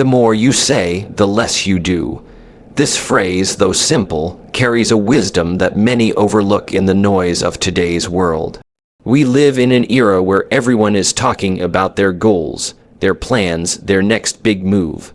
The more you say, the less you do. This phrase, though simple, carries a wisdom that many overlook in the noise of today's world. We live in an era where everyone is talking about their goals, their plans, their next big move.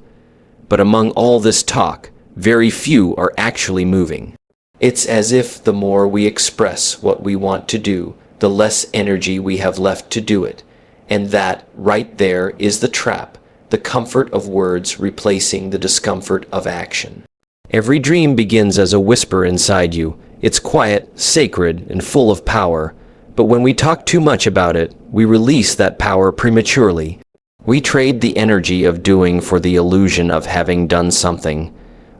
But among all this talk, very few are actually moving. It's as if the more we express what we want to do, the less energy we have left to do it. And that, right there, is the trap, the comfort of words replacing the discomfort of action. Every dream begins as a whisper inside you. It's quiet, sacred, and full of power. But when we talk too much about it, we release that power prematurely. We trade the energy of doing for the illusion of having done something.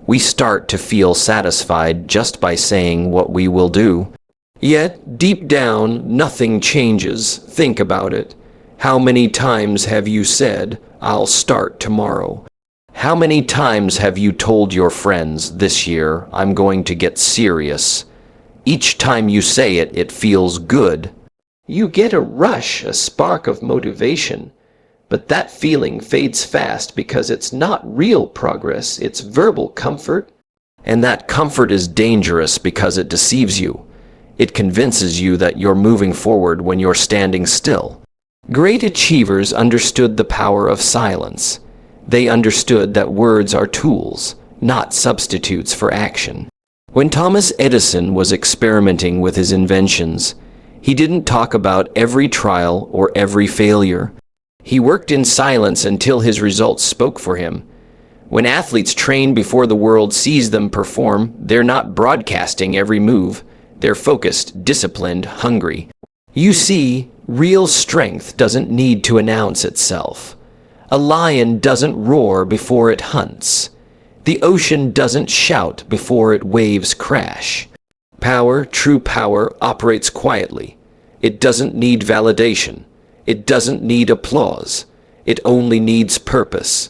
We start to feel satisfied just by saying what we will do. Yet, deep down, nothing changes. Think about it. How many times have you said, "I'll start tomorrow"? How many times have you told your friends, "This year, I'm going to get serious"? Each time you say it, it feels good. You get a rush, a spark of motivation. But that feeling fades fast because it's not real progress, it's verbal comfort. And that comfort is dangerous because it deceives you. It convinces you that you're moving forward when you're standing still. Great achievers understood the power of silence. They understood that words are tools, not substitutes for action. When Thomas Edison was experimenting with his inventions, he didn't talk about every trial or every failure. He worked in silence until his results spoke for him. When athletes train before the world sees them perform, they're not broadcasting every move. They're focused, disciplined, hungry. You see, real strength doesn't need to announce itself. A lion doesn't roar before it hunts. The ocean doesn't shout before its waves crash. Power, true power, operates quietly. It doesn't need validation. It doesn't need applause. It only needs purpose.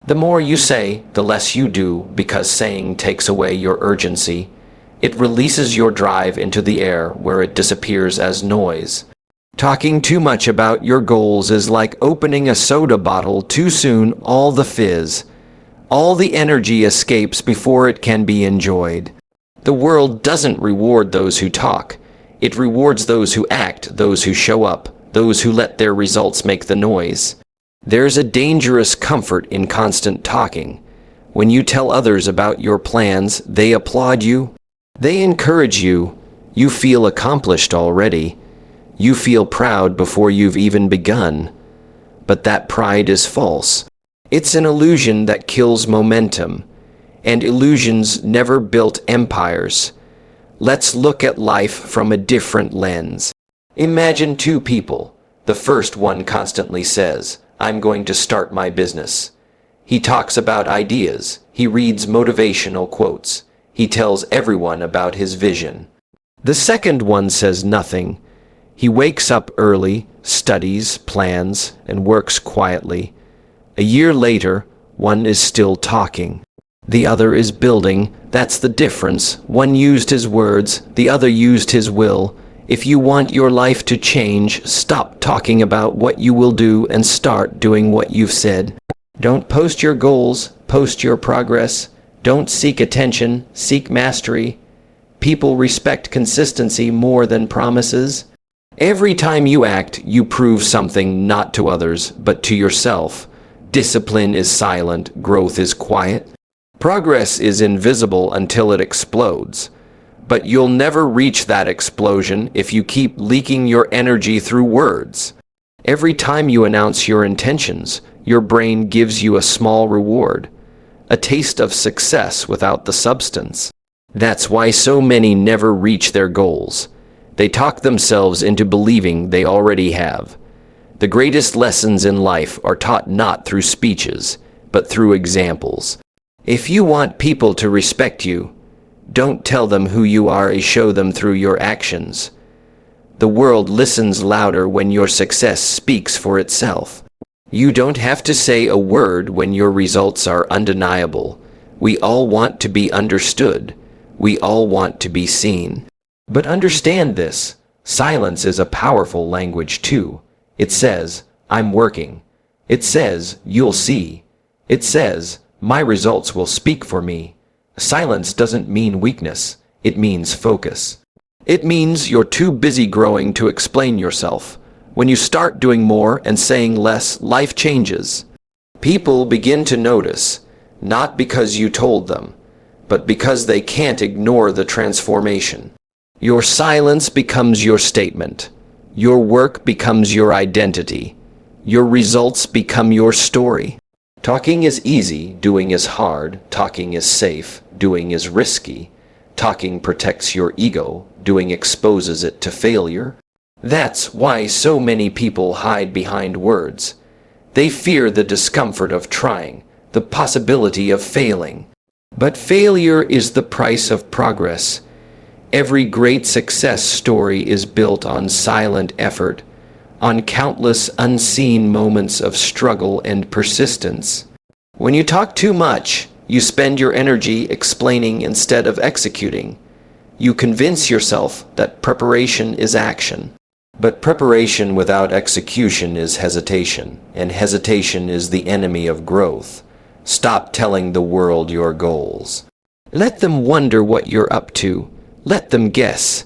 The more you say, the less you do, because saying takes away your urgency. It releases your drive into the air where it disappears as noise. Talking too much about your goals is like opening a soda bottle too soon, all the fizz. All the energy escapes before it can be enjoyed. The world doesn't reward those who talk. It rewards those who act, those who show up, those who let their results make the noise. There's a dangerous comfort in constant talking. When you tell others about your plans, they applaud you. They encourage you. You feel accomplished already. You feel proud before you've even begun. But that pride is false. It's an illusion that kills momentum. And illusions never built empires. Let's look at life from a different lens. Imagine two people. The first one constantly says, "I'm going to start my business." He talks about ideas. He reads motivational quotes. He tells everyone about his vision. The second one says nothing. He wakes up early, studies, plans, and works quietly. A year later, one is still talking. The other is building. That's the difference. One used his words, the other used his will. If you want your life to change, stop talking about what you will do and start doing what you've said. Don't post your goals, post your progress. Don't seek attention, seek mastery. People respect consistency more than promises. Every time you act, you prove something not to others, but to yourself. Discipline is silent, growth is quiet. Progress is invisible until it explodes. But you'll never reach that explosion if you keep leaking your energy through words. Every time you announce your intentions, your brain gives you a small reward, a taste of success without the substance. That's why so many never reach their goals. They talk themselves into believing they already have. The greatest lessons in life are taught not through speeches, but through examples. If you want people to respect you, don't tell them who you are, show them through your actions. The world listens louder when your success speaks for itself. You don't have to say a word when your results are undeniable. We all want to be understood. We all want to be seen. But understand this, silence is a powerful language too. It says, "I'm working." It says, "You'll see." It says, "My results will speak for me." Silence doesn't mean weakness. It means focus. It means you're too busy growing to explain yourself. When you start doing more and saying less, life changes. People begin to notice, not because you told them, but because they can't ignore the transformation. Your silence becomes your statement. Your work becomes your identity. Your results become your story. Talking is easy, doing is hard. Talking is safe, doing is risky. Talking protects your ego, doing exposes it to failure. That's why so many people hide behind words. They fear the discomfort of trying, the possibility of failing. But failure is the price of progress. Every great success story is built on silent effort, on countless unseen moments of struggle and persistence. When you talk too much, you spend your energy explaining instead of executing. You convince yourself that preparation is action. But preparation without execution is hesitation, and hesitation is the enemy of growth. Stop telling the world your goals. Let them wonder what you're up to. Let them guess.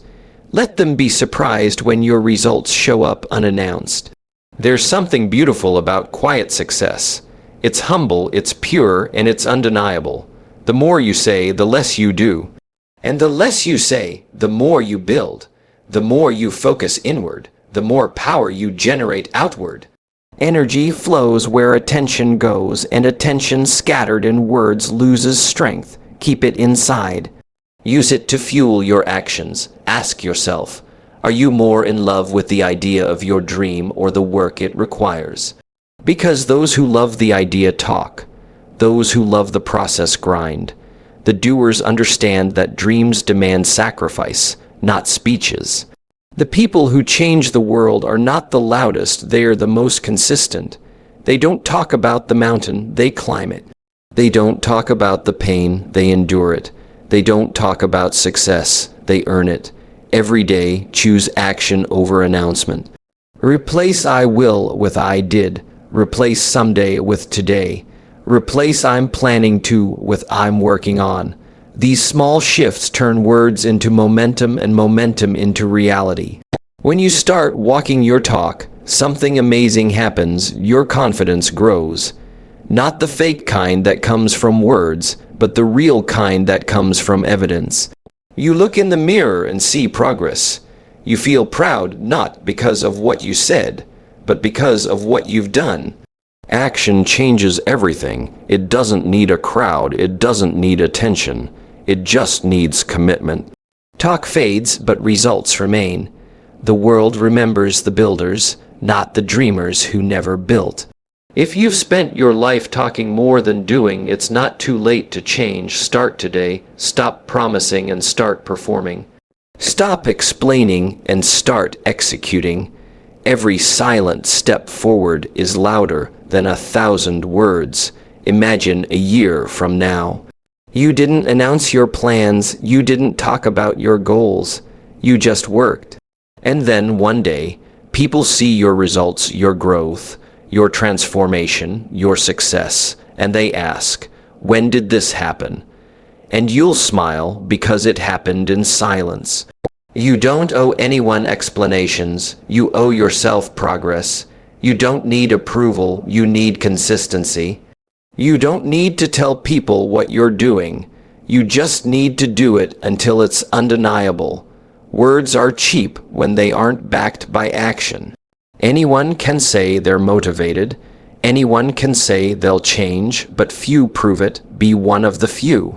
Let them be surprised when your results show up unannounced. There's something beautiful about quiet success. It's humble, it's pure, and it's undeniable. The more you say, the less you do. And the less you say, the more you build. The more you focus inward, the more power you generate outward. Energy flows where attention goes, and attention scattered in words loses strength. Keep it inside. Use it to fuel your actions. Ask yourself, are you more in love with the idea of your dream or the work it requires? Because those who love the idea talk. Those who love the process grind. The doers understand that dreams demand sacrifice, not speeches. The people who change the world are not the loudest, they are the most consistent. They don't talk about the mountain, they climb it. They don't talk about the pain, they endure it. They don't talk about success, they earn it. Every day, choose action over announcement. Replace "I will" with "I did." Replace "someday" with "today." Replace "I'm planning to" with "I'm working on." These small shifts turn words into momentum and momentum into reality. When you start walking your talk, something amazing happens. Your confidence grows. Not the fake kind that comes from words, but the real kind that comes from evidence. You look in the mirror and see progress. You feel proud not because of what you said, but because of what you've done. Action changes everything. It doesn't need a crowd. It doesn't need attention. It just needs commitment. Talk fades, but results remain. The world remembers the builders, not the dreamers who never built. If you've spent your life talking more than doing, it's not too late to change. Start today. Stop promising and start performing. Stop explaining and start executing. Every silent step forward is louder than 1,000 words. Imagine a year from now. You didn't announce your plans. You didn't talk about your goals. You just worked. And then one day, people see your results, your growth, your transformation, your success, and they ask, "When did this happen?" And you'll smile because it happened in silence. You don't owe anyone explanations. You owe yourself progress. You don't need approval. You need consistency. You don't need to tell people what you're doing. You just need to do it until it's undeniable. Words are cheap when they aren't backed by action. Anyone can say they're motivated. Anyone can say they'll change, but few prove it. Be one of the few.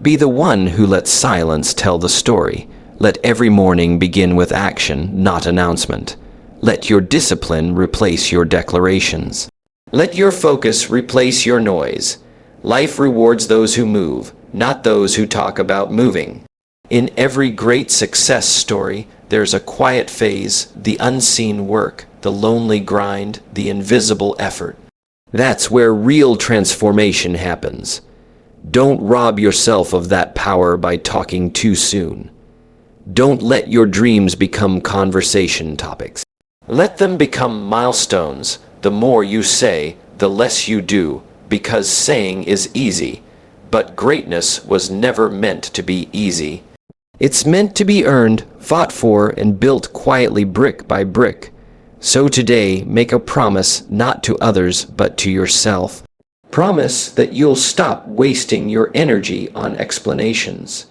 Be the one who lets silence tell the story. Let every morning begin with action, not announcement. Let your discipline replace your declarations. Let your focus replace your noise. Life rewards those who move, not those who talk about moving. In every great success story, there's a quiet phase, the unseen work, the lonely grind, the invisible effort. That's where real transformation happens. Don't rob yourself of that power by talking too soon. Don't let your dreams become conversation topics. Let them become milestones. The more you say, the less you do. because saying is easy, but greatness was never meant to be easy. It's meant to be earned, fought for, and built quietly brick by brick. So today, make a promise not to others but to yourself. Promise that you'll stop wasting your energy on explanations.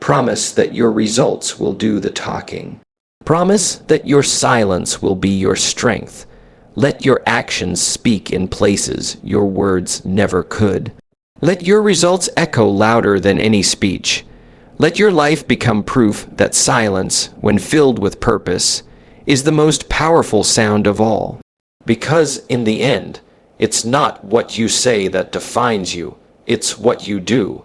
Promise that your results will do the talking. Promise that your silence will be your strength. Let your actions speak in places your words never could. Let your results echo louder than any speech. Let your life become proof that silence, when filled with purpose, is the most powerful sound of all. Because in the end, it's not what you say that defines you, it's what you do.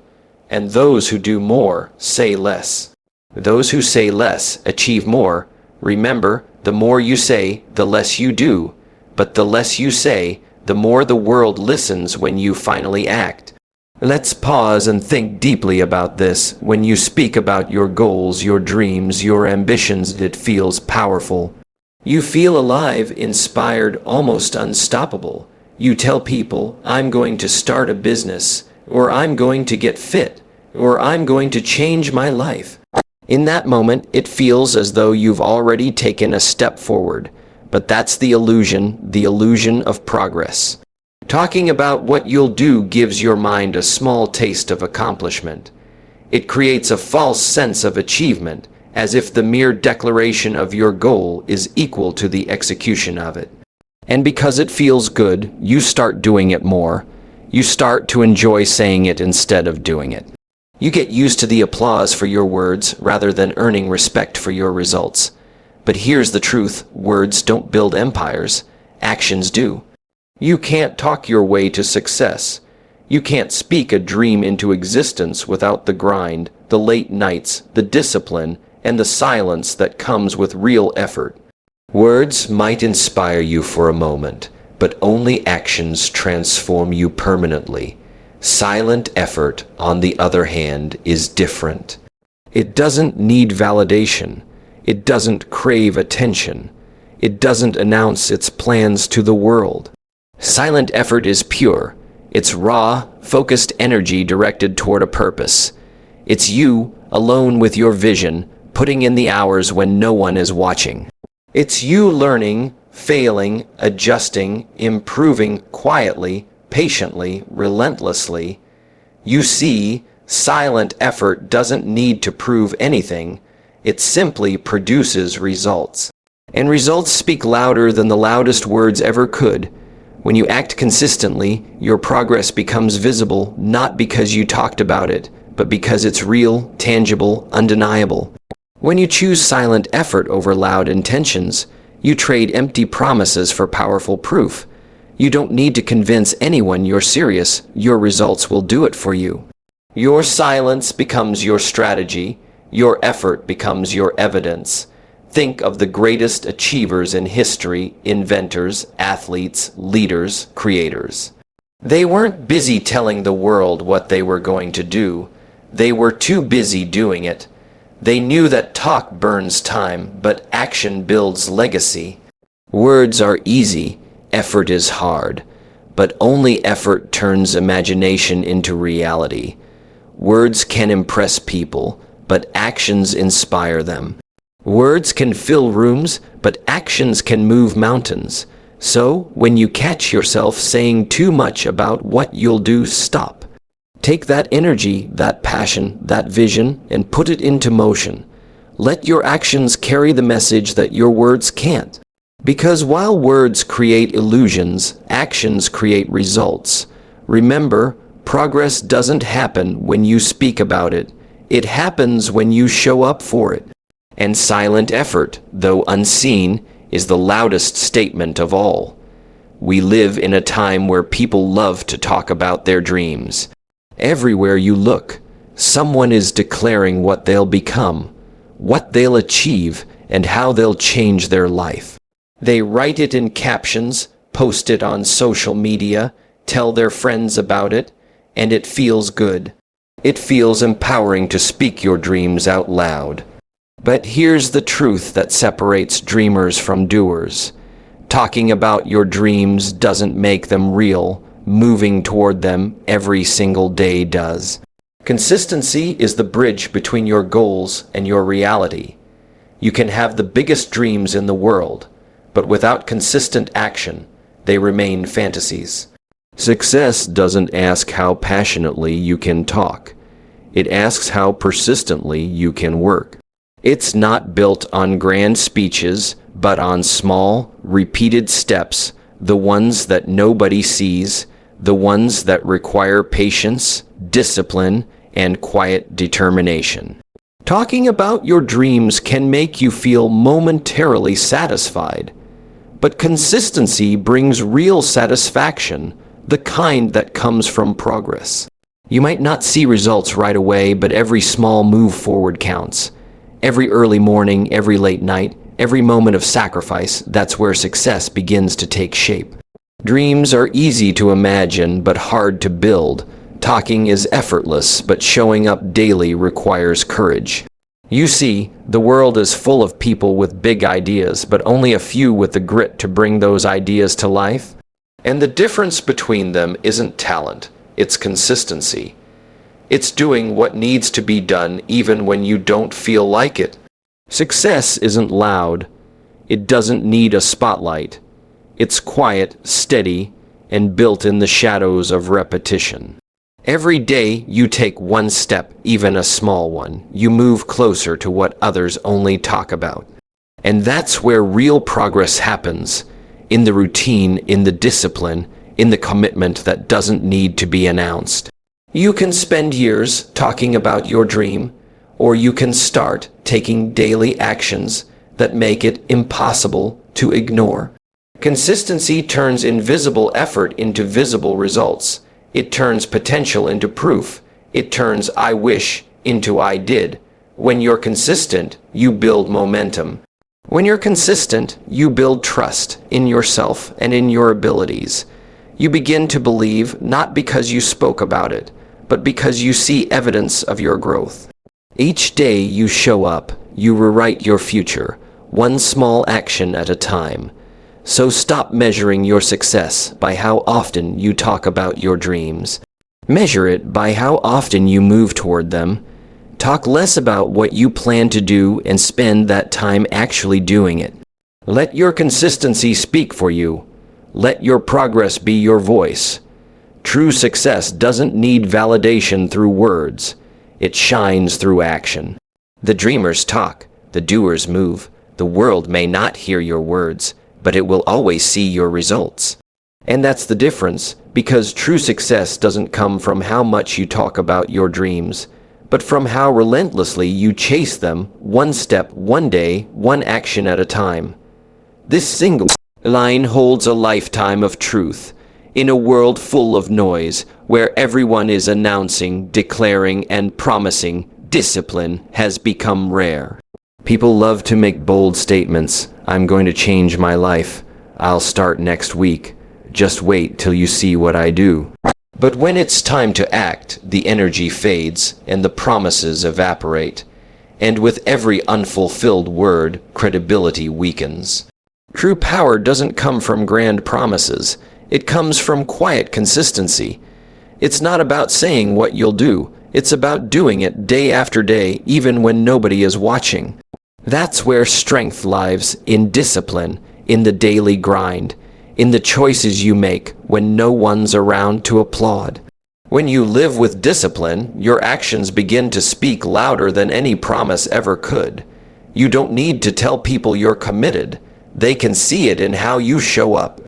And those who do more say less. Those who say less achieve more. Remember, the more you say, the less you do. But the less you say, the more the world listens when you finally act. Let's pause and think deeply about this. When you speak about your goals, your dreams, your ambitions, it feels powerful. You feel alive, inspired, almost unstoppable. You tell people, I'm going to start a business, or I'm going to get fit, or I'm going to change my life. In that moment, it feels as though you've already taken a step forward. But that's the illusion of progress. Talking about what you'll do gives your mind a small taste of accomplishment. It creates a false sense of achievement, as if the mere declaration of your goal is equal to the execution of it. And because it feels good, you start doing it more. You start to enjoy saying it instead of doing it. You get used to the applause for your words rather than earning respect for your results. But here's the truth, words don't build empires, actions do. You can't talk your way to success. You can't speak a dream into existence without the grind, the late nights, the discipline, and the silence that comes with real effort. Words might inspire you for a moment, but only actions transform you permanently. Silent effort, on the other hand, is different. It doesn't need validation. It doesn't crave attention. It doesn't announce its plans to the world. Silent effort is pure. It's raw, focused energy directed toward a purpose. It's you, alone with your vision, putting in the hours when no one is watching. It's you learning, failing, adjusting, improving quietly, patiently, relentlessly. You see, silent effort doesn't need to prove anything. It simply produces results. And results speak louder than the loudest words ever could. When you act consistently, your progress becomes visible not because you talked about it, but because it's real, tangible, undeniable. When you choose silent effort over loud intentions, you trade empty promises for powerful proof. You don't need to convince anyone you're serious. Your results will do it for you. Your silence becomes your strategy. Your effort becomes your evidence. Think of the greatest achievers in history, inventors, athletes, leaders, creators. They weren't busy telling the world what they were going to do. They were too busy doing it. They knew that talk burns time, but action builds legacy. Words are easy, effort is hard, but only effort turns imagination into reality. Words can impress people, but actions inspire them. Words can fill rooms, but actions can move mountains. So, when you catch yourself saying too much about what you'll do, stop. Take that energy, that passion, that vision, and put it into motion. Let your actions carry the message that your words can't. Because while words create illusions, actions create results. Remember, progress doesn't happen when you speak about it. It happens when you show up for it. And silent effort, though unseen, is the loudest statement of all. We live in a time where people love to talk about their dreams. Everywhere you look, someone is declaring what they'll become, what they'll achieve, and how they'll change their life. They write it in captions, post it on social media, tell their friends about it, and it feels good. It feels empowering to speak your dreams out loud. But here's the truth that separates dreamers from doers. Talking about your dreams doesn't make them real, moving toward them every single day does. Consistency is the bridge between your goals and your reality. You can have the biggest dreams in the world, but without consistent action, they remain fantasies. Success doesn't ask how passionately you can talk. It asks how persistently you can work. It's not built on grand speeches, but on small, repeated steps, the ones that nobody sees, the ones that require patience, discipline, and quiet determination. Talking about your dreams can make you feel momentarily satisfied, but consistency brings real satisfaction, the kind that comes from progress. You might not see results right away, but every small move forward counts. Every early morning, every late night, every moment of sacrifice, that's where success begins to take shape. Dreams are easy to imagine, but hard to build. Talking is effortless, but showing up daily requires courage. You see, the world is full of people with big ideas, but only a few with the grit to bring those ideas to life. And the difference between them isn't talent, it's consistency. It's doing what needs to be done even when you don't feel like it. Success isn't loud. It doesn't need a spotlight. It's quiet, steady, and built in the shadows of repetition. Every day you take one step, even a small one. You move closer to what others only talk about. And that's where real progress happens. In the routine, in the discipline, in the commitment that doesn't need to be announced. You can spend years talking about your dream, or you can start taking daily actions that make it impossible to ignore. Consistency turns invisible effort into visible results. It turns potential into proof. It turns I wish into I did. When you're consistent, you build momentum. When you're consistent, you build trust in yourself and in your abilities. You begin to believe not because you spoke about it, but because you see evidence of your growth. Each day you show up, you rewrite your future, one small action at a time. So stop measuring your success by how often you talk about your dreams. Measure it by how often you move toward them. Talk less about what you plan to do and spend that time actually doing it. Let your consistency speak for you. Let your progress be your voice. True success doesn't need validation through words. It shines through action. The dreamers talk, the doers move. The world may not hear your words, but it will always see your results. And that's the difference, because true success doesn't come from how much you talk about your dreams, but from how relentlessly you chase them, one step, one day, one action at a time. This single line holds a lifetime of truth. In a world full of noise, where everyone is announcing, declaring, and promising, discipline has become rare. People love to make bold statements. I'm going to change my life. I'll start next week. Just wait till you see what I do. But when it's time to act, the energy fades and the promises evaporate. And with every unfulfilled word, credibility weakens. True power doesn't come from grand promises. It comes from quiet consistency. It's not about saying what you'll do. It's about doing it day after day, even when nobody is watching. That's where strength lies, in discipline, in the daily grind, in the choices you make when no one's around to applaud. When you live with discipline, your actions begin to speak louder than any promise ever could. You don't need to tell people you're committed. They can see it in how you show up.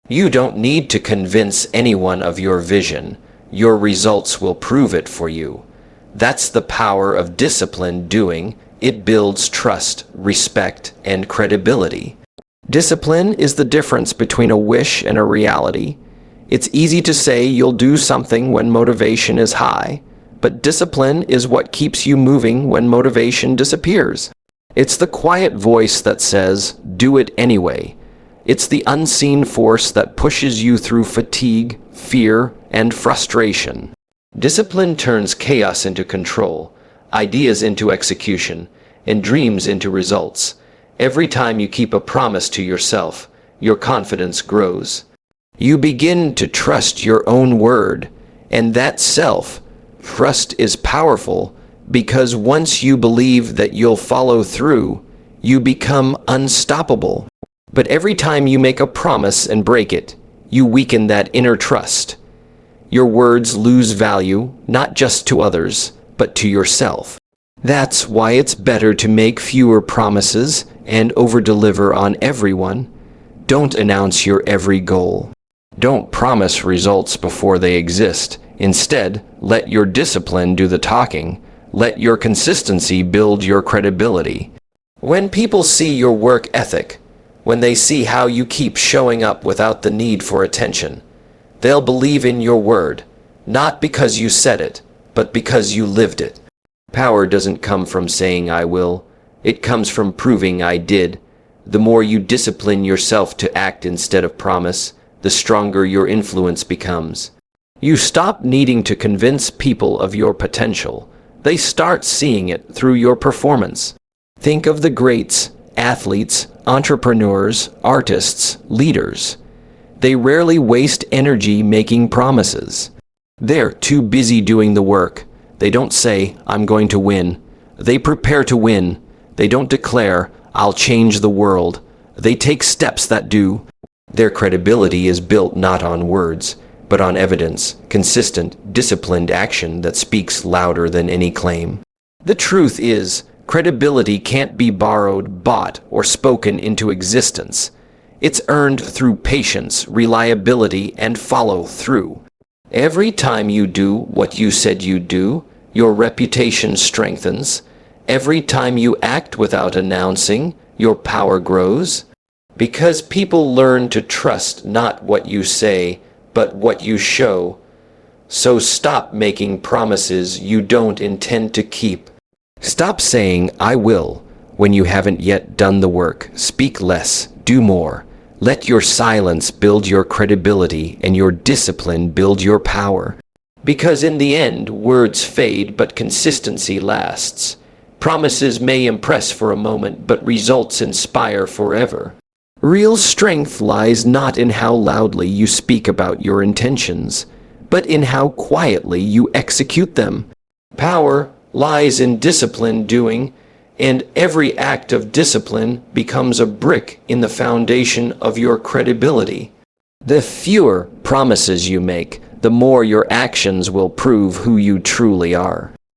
You don't need to convince anyone of your vision. Your results will prove it for you. That's the power of disciplined doing. It builds trust, respect, and credibility. Discipline is the difference between a wish and a reality. It's easy to say you'll do something when motivation is high, but discipline is what keeps you moving when motivation disappears. It's the quiet voice that says, do it anyway. It's the unseen force that pushes you through fatigue, fear, and frustration. Discipline turns chaos into control, ideas into execution, and dreams into results. Every time you keep a promise to yourself, your confidence grows. You begin to trust your own word, and that self-trust is powerful because once you believe that you'll follow through, you become unstoppable. But every time you make a promise and break it, you weaken that inner trust. Your words lose value, not just to others, but to yourself. That's why it's better to make fewer promises and over-deliver on everyone. Don't announce your every goal. Don't promise results before they exist. Instead, let your discipline do the talking. Let your consistency build your credibility. When people see your work ethic, when they see how you keep showing up without the need for attention, they'll believe in your word, not because you said it, but because you lived it. Power doesn't come from saying I will. It comes from proving I did. The more you discipline yourself to act instead of promise, the stronger your influence becomes. You stop needing to convince people of your potential. They start seeing it through your performance. Think of the greats, athletes, entrepreneurs, artists, leaders. They rarely waste energy making promises. They're too busy doing the work. They don't say, I'm going to win. They prepare to win. They don't declare, I'll change the world. They take steps that do. Their credibility is built not on words, but on evidence, consistent, disciplined action that speaks louder than any claim. The truth is, credibility can't be borrowed, bought, or spoken into existence. It's earned through patience, reliability, and follow-through. Every time you do what you said you'd do, your reputation strengthens. Every time you act without announcing, your power grows. Because people learn to trust not what you say, but what you show. So stop making promises you don't intend to keep. Stop saying, I will, when you haven't yet done the work. Speak less, do more. Let your silence build your credibility and your discipline build your power. Because in the end, words fade, but consistency lasts. Promises may impress for a moment, but results inspire forever. Real strength lies not in how loudly you speak about your intentions, but in how quietly you execute them. Power lies in disciplined doing, and every act of discipline becomes a brick in the foundation of your credibility. The fewer promises you make, the more your actions will prove who you truly are.